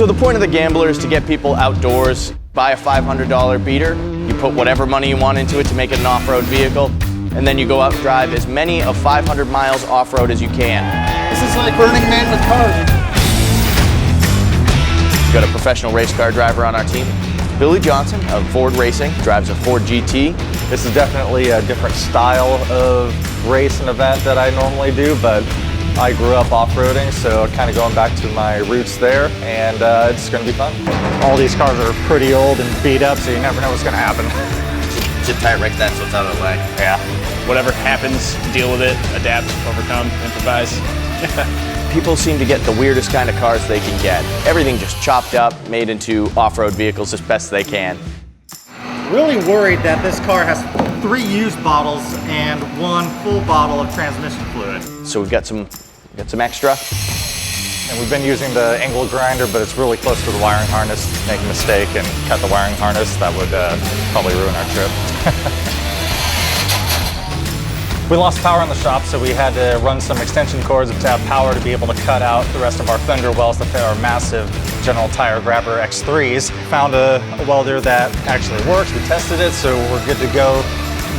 So the point of the Gambler is to get people outdoors. Buy a $500 beater, you put whatever money you want into it to make it an off-road vehicle, and then you go out and drive as many of 500 miles off-road as you can. This is like Burning Man with cars. We've got a professional race car driver on our team. Billy Johnson of Ford Racing drives a Ford GT. This is definitely a different style of race and event that I normally do, but I grew up off-roading, so kind of going back to my roots there, and it's going to be fun. All these cars are pretty old and beat up, so you never know what's going to happen. Sit tight, Rick, that's what's out of the way. Yeah. Whatever happens, deal with it, adapt, overcome, improvise. People seem to get the weirdest kind of cars they can get. Everything just chopped up, made into off-road vehicles as best they can. Really worried that this car has 3 used bottles and 1 full bottle of transmission fluid. So we've got some extra. And we've been using the angle grinder, but it's really close to the wiring harness. Make a mistake and cut the wiring harness, that would probably ruin our trip. We lost power in the shop, so we had to run some extension cords to have power to be able to cut out the rest of our fender wells to fit our massive General Tire Grabber X3s. Found a welder that actually works. We tested it, so we're good to go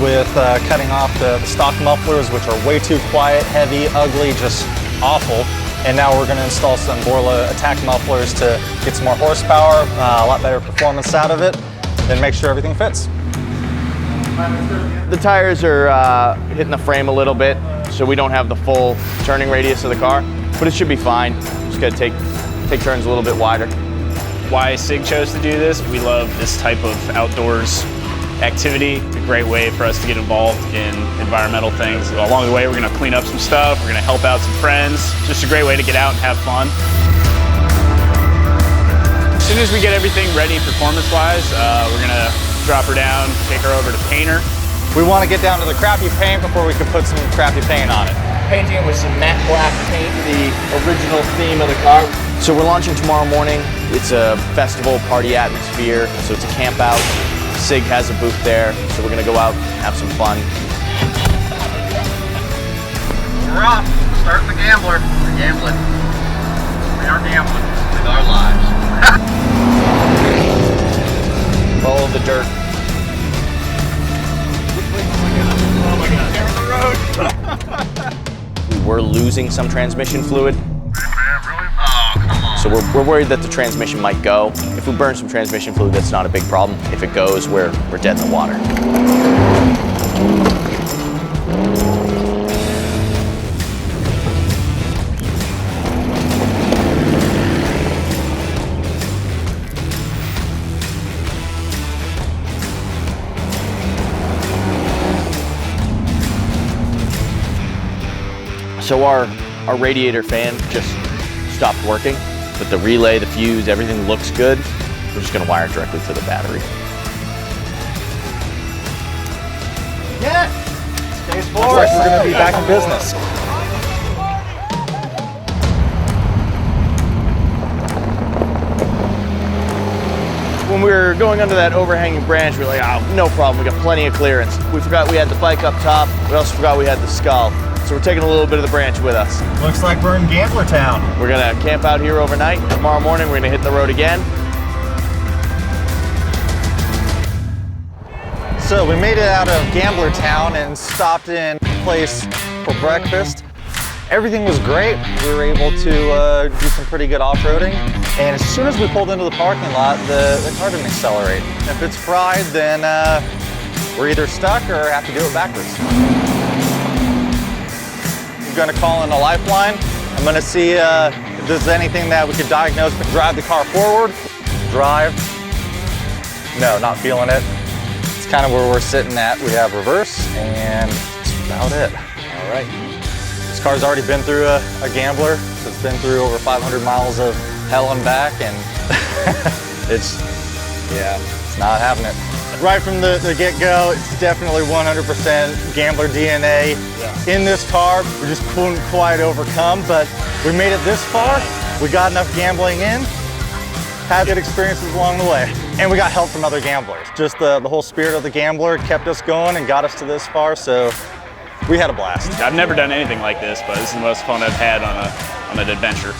with cutting off the stock mufflers, which are way too quiet, heavy, ugly, just awful. And now we're going to install some Borla attack mufflers to get some more horsepower, a lot better performance out of it, and make sure everything fits. The tires are hitting the frame a little bit, so we don't have the full turning radius of the car, but it should be fine. Just gotta take turns a little bit wider. Why SIG chose to do this? We love this type of outdoors activity. It's a great way for us to get involved in environmental things. Along the way, we're gonna clean up some stuff, we're gonna help out some friends. Just a great way to get out and have fun. As soon as we get everything ready performance-wise, we're gonna drop her down, take her over to painter. We want to get down to the crappy paint before we can put some crappy paint on it. Painting it with some matte black paint, the original theme of the car. So we're launching tomorrow morning. It's a festival party atmosphere, so it's a camp out. SIG has a booth there, so we're gonna go out and have some fun. We're off. Starting the Gambler. We're gambling. We are gambling with our lives. Follow the dirt. Oh my God. They're on the road. We were losing some transmission fluid. Oh, come on. So we're worried that the transmission might go. If we burn some transmission fluid, that's not a big problem. If it goes, we're dead in the water. So our radiator fan just stopped working, but the relay, the fuse, everything looks good. We're just gonna wire it directly to the battery. Yes! Stage 4. Looks like we're going to be back in business. When we were going under that overhanging branch, we were like, oh, no problem, we got plenty of clearance. We forgot we had the bike up top, we also forgot we had the skull. So we're taking a little bit of the branch with us. Looks like we're in Gambler Town. We're gonna camp out here overnight. Tomorrow morning, we're gonna hit the road again. So we made it out of Gambler Town and stopped in a place for breakfast. Everything was great. We were able to do some pretty good off-roading. And as soon as we pulled into the parking lot, the car didn't accelerate. If it's fried, then we're either stuck or have to do it backwards. I'm gonna call in a lifeline. I'm gonna see if there's anything that we could diagnose to drive the car forward. Drive. No, not feeling it. It's kind of where we're sitting at. We have reverse, and that's about it. All right. This car's already been through a Gambler, so it's been through over 500 miles of hell and back, and it's not having it. Right from the get-go, it's definitely 100% Gambler DNA in this car. We just couldn't quite overcome, but we made it this far. We got enough gambling in, had good experiences along the way, and we got help from other gamblers. Just the whole spirit of the Gambler kept us going and got us to this far, so we had a blast. I've never done anything like this, but this is the most fun I've had on an adventure.